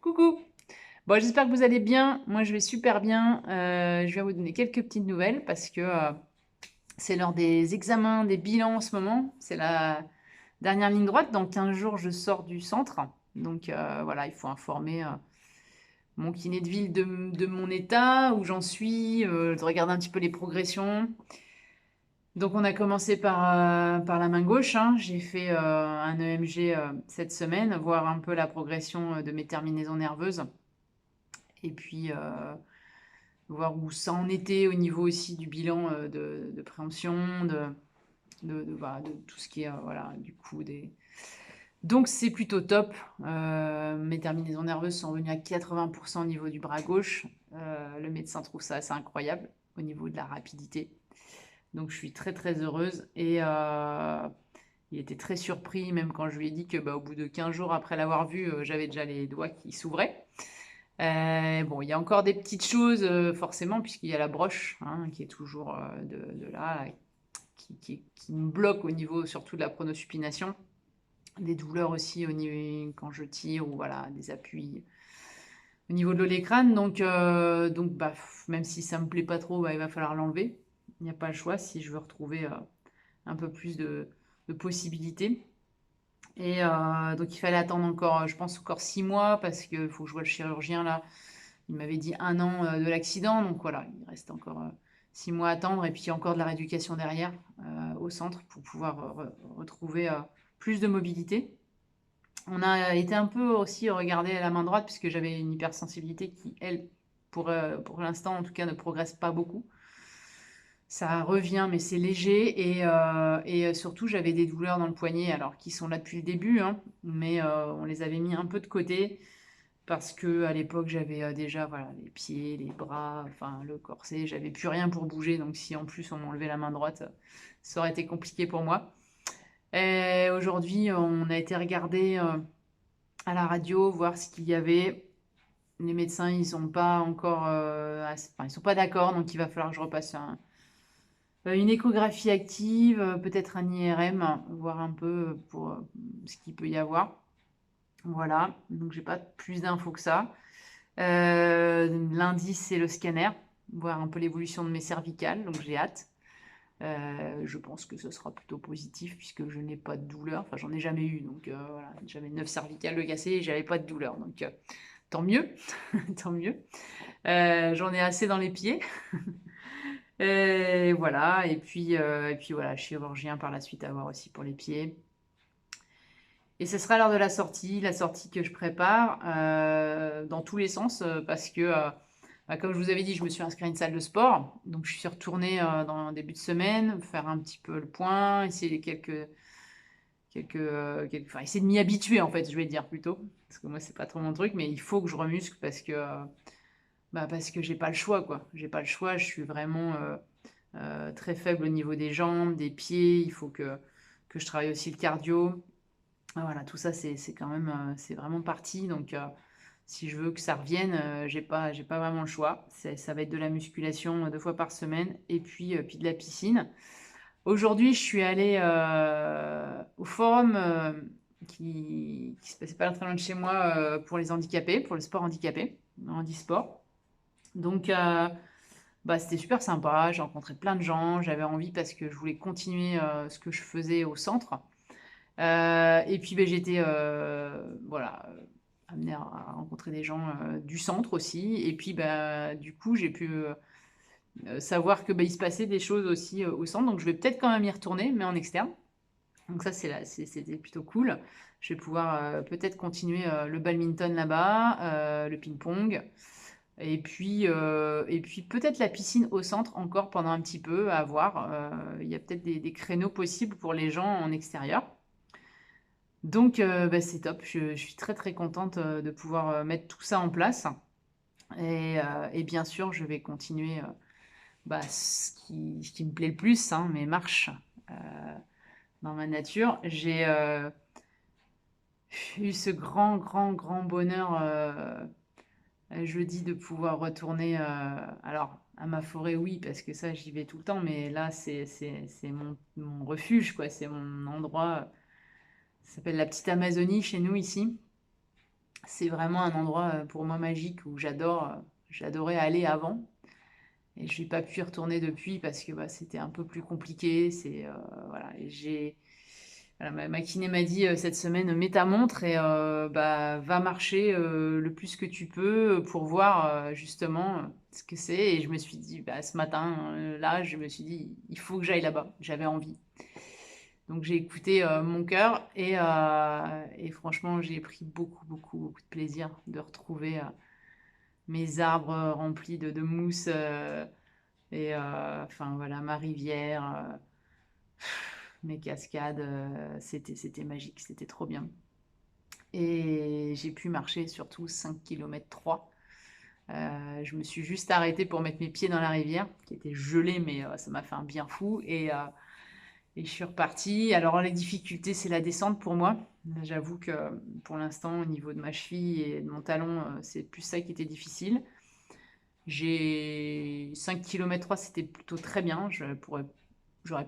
Coucou! Bon, j'espère que vous allez bien. Moi, je vais super bien. Je viens vous donner quelques petites nouvelles parce que c'est l'heure des examens, des bilans en ce moment. C'est la dernière ligne droite. Dans 15 jours, je sors du centre. Donc voilà, il faut informer mon kiné de ville de mon état, où j'en suis, de regarder un petit peu les progressions. Donc on a commencé par la main gauche, hein. J'ai fait un EMG cette semaine, voir un peu la progression de mes terminaisons nerveuses. Et puis, voir où ça en était au niveau aussi du bilan de préemption, de tout ce qui est, voilà, du coup, des... Donc, c'est plutôt top. Mes terminaisons nerveuses sont revenues à 80% au niveau du bras gauche. Le médecin trouve ça assez incroyable au niveau de la rapidité. Donc, je suis très, très heureuse. Et il était très surpris, même quand je lui ai dit que bah, au bout de 15 jours après l'avoir vu, j'avais déjà les doigts qui s'ouvraient. Bon, il y a encore des petites choses, forcément, puisqu'il y a la broche, hein, qui est toujours de là, qui me bloque au niveau surtout de la pronosupination. Des douleurs aussi au niveau, quand je tire, ou voilà, des appuis au niveau de l'olécrane. Donc bah, même si ça me plaît pas trop, bah, il va falloir l'enlever. Il n'y a pas le choix si je veux retrouver un peu plus de possibilités. Et donc il fallait attendre encore, je pense, encore 6 mois, parce qu'il faut que je voie le chirurgien là. Il m'avait dit 1 an de l'accident, donc voilà, il reste encore 6 mois à attendre, et puis encore de la rééducation derrière au centre pour pouvoir retrouver plus de mobilité. On a été un peu aussi regarder la main droite, puisque j'avais une hypersensibilité qui, elle, pour l'instant en tout cas, ne progresse pas beaucoup. Ça revient, mais c'est léger, et surtout j'avais des douleurs dans le poignet, alors qui sont là depuis le début, hein, mais on les avait mis un peu de côté parce que à l'époque j'avais déjà voilà, les pieds, les bras, enfin le corset, j'avais plus rien pour bouger, donc si en plus on m'enlevait la main droite, ça aurait été compliqué pour moi. Et aujourd'hui, on a été regarder à la radio, voir ce qu'il y avait. Les médecins, ils sont pas encore, enfin, ils sont pas d'accord, donc il va falloir que je repasse une échographie active, peut-être un IRM, voir un peu pour ce qu'il peut y avoir. Voilà, donc j'ai pas plus d'infos que ça. Lundi, c'est le scanner, voir un peu l'évolution de mes cervicales, donc j'ai hâte. Je pense que ce sera plutôt positif puisque je n'ai pas de douleur. Enfin, j'en ai jamais eu, donc voilà, j'avais 9 cervicales de cassées et j'avais pas de douleur, donc tant mieux, tant mieux. J'en ai assez dans les pieds. Et voilà, et puis voilà, chirurgien par la suite à voir aussi pour les pieds. Et ce sera l'heure de la sortie que je prépare dans tous les sens, parce que, bah, comme je vous avais dit, je me suis inscrite à une salle de sport. Donc, je suis retournée dans le début de semaine, faire un petit peu le point, essayer enfin, essayer de m'y habituer, en fait, je vais dire plutôt. Parce que moi, c'est pas trop mon truc, mais il faut que je remuscle parce que j'ai pas le choix, quoi. J'ai pas le choix, je suis vraiment très faible au niveau des jambes, des pieds. Il faut que je travaille aussi le cardio. Ah, voilà, tout ça, c'est quand même, c'est vraiment parti. Donc, si je veux que ça revienne, j'ai pas vraiment le choix. Ça va être de la musculation 2 fois par semaine, et puis de la piscine. Aujourd'hui, je suis allée au forum qui se passait pas très loin de chez moi, pour les handicapés, pour le sport handicapé, le handisport. Donc, bah, c'était super sympa. J'ai rencontré plein de gens. J'avais envie parce que je voulais continuer ce que je faisais au centre. Et puis ben, j'étais voilà, amenée à rencontrer des gens du centre aussi. Et puis bah, du coup, j'ai pu savoir que bah, il se passait des choses aussi au centre. Donc je vais peut-être quand même y retourner, mais en externe. Donc ça, c'était plutôt cool. Je vais pouvoir peut-être continuer le badminton là-bas, le ping-pong. Et puis peut-être la piscine au centre encore pendant un petit peu, à voir. Il y a peut-être des créneaux possibles pour les gens en extérieur. Donc, bah, c'est top. Je suis très très contente de pouvoir mettre tout ça en place. Et bien sûr, je vais continuer bah, ce qui me plaît le plus, hein, mes marches euh, dans ma nature. J'ai eu ce grand, grand, grand bonheur jeudi de pouvoir retourner, alors à ma forêt, oui, parce que ça, j'y vais tout le temps, mais là, c'est mon refuge, quoi. C'est mon endroit. Ça s'appelle la petite Amazonie chez nous ici. C'est vraiment un endroit pour moi magique où j'adorais aller avant. Et je n'ai pas pu y retourner depuis parce que bah, c'était un peu plus compliqué. Voilà. Et voilà, ma kiné m'a dit cette semaine, mets ta montre et bah, va marcher le plus que tu peux pour voir justement ce que c'est. Et je me suis dit, bah, ce matin, là, je me suis dit, il faut que j'aille là-bas. J'avais envie. Donc j'ai écouté mon cœur et franchement, j'ai pris beaucoup, beaucoup, beaucoup de plaisir de retrouver mes arbres remplis de mousse enfin voilà, ma rivière, mes cascades, c'était magique, c'était trop bien. Et j'ai pu marcher surtout 5 km 3. Je me suis juste arrêtée pour mettre mes pieds dans la rivière, qui était gelée, mais ça m'a fait un bien fou. Et je suis repartie. Alors, les difficultés, c'est la descente pour moi. J'avoue que pour l'instant, au niveau de ma cheville et de mon talon, c'est plus ça qui était difficile. J'ai 5 km 3, c'était plutôt très bien. J'aurais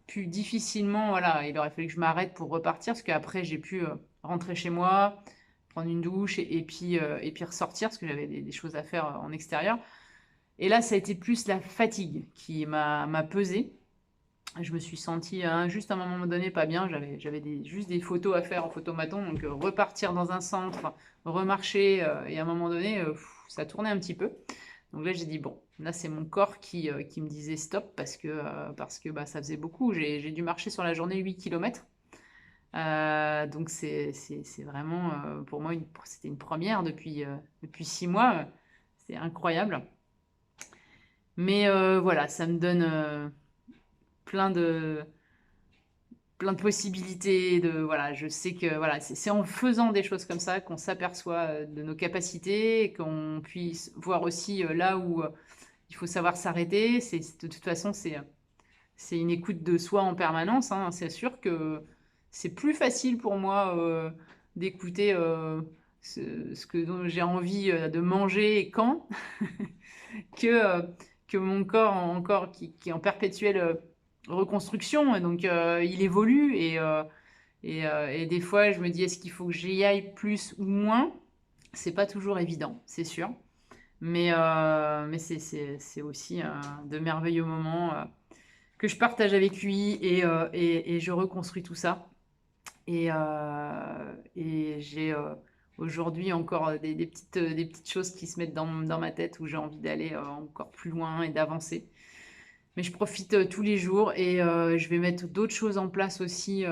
pu difficilement, voilà, il aurait fallu que je m'arrête pour repartir, parce qu'après, j'ai pu rentrer chez moi, prendre une douche et puis ressortir, parce que j'avais des choses à faire en extérieur. Et là, ça a été plus la fatigue qui m'a pesé. Je me suis sentie juste à un moment donné pas bien. J'avais juste des photos à faire en photomaton. Donc repartir dans un centre, remarcher. Et à un moment donné, ça tournait un petit peu. Donc là, j'ai dit, bon, là, c'est mon corps qui me disait stop parce que bah, ça faisait beaucoup. J'ai dû marcher sur la journée 8 km. Donc c'est vraiment, pour moi, c'était une première depuis 6 mois. C'est incroyable. Mais voilà, ça me donne plein de plein de possibilités. Voilà, je sais que voilà, c'est en faisant des choses comme ça qu'on s'aperçoit de nos capacités, et qu'on puisse voir aussi là où il faut savoir s'arrêter. De toute façon, c'est une écoute de soi en permanence, hein. C'est sûr que c'est plus facile pour moi d'écouter dont j'ai envie de manger et quand que, euh, que mon corps encore qui est en perpétuelle reconstruction. Et donc, il évolue et des fois, je me dis, est-ce qu'il faut que j'y aille plus ou moins? C'est pas toujours évident, c'est sûr. Mais c'est aussi de merveilleux moments que je partage avec lui et je reconstruis tout ça. Et j'ai aujourd'hui encore des petites choses qui se mettent dans ma tête où j'ai envie d'aller encore plus loin et d'avancer. Mais je profite tous les jours et je vais mettre d'autres choses en place aussi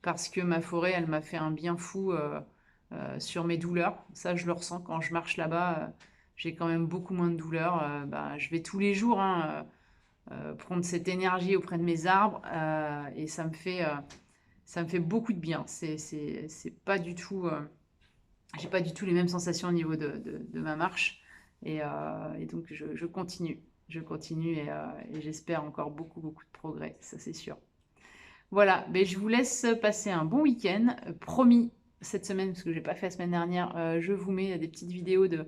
parce que ma forêt, elle m'a fait un bien fou sur mes douleurs. Ça, je le ressens quand je marche là-bas. J'ai quand même beaucoup moins de douleurs. Bah, je vais tous les jours hein, prendre cette énergie auprès de mes arbres et ça me fait beaucoup de bien. C'est pas du tout, j'ai pas du tout les mêmes sensations au niveau de ma marche. Et donc, je continue. Je continue et j'espère encore beaucoup, beaucoup de progrès, ça c'est sûr. Voilà, ben, je vous laisse passer un bon week-end. Promis, cette semaine, parce que je n'ai pas fait la semaine dernière, je vous mets des petites vidéos de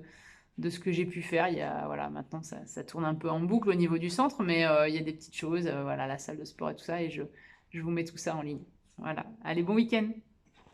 ce que j'ai pu faire. Voilà, maintenant, ça tourne un peu en boucle au niveau du centre, mais il y a des petites choses, voilà, la salle de sport et tout ça, et je vous mets tout ça en ligne. Voilà, allez, bon week-end!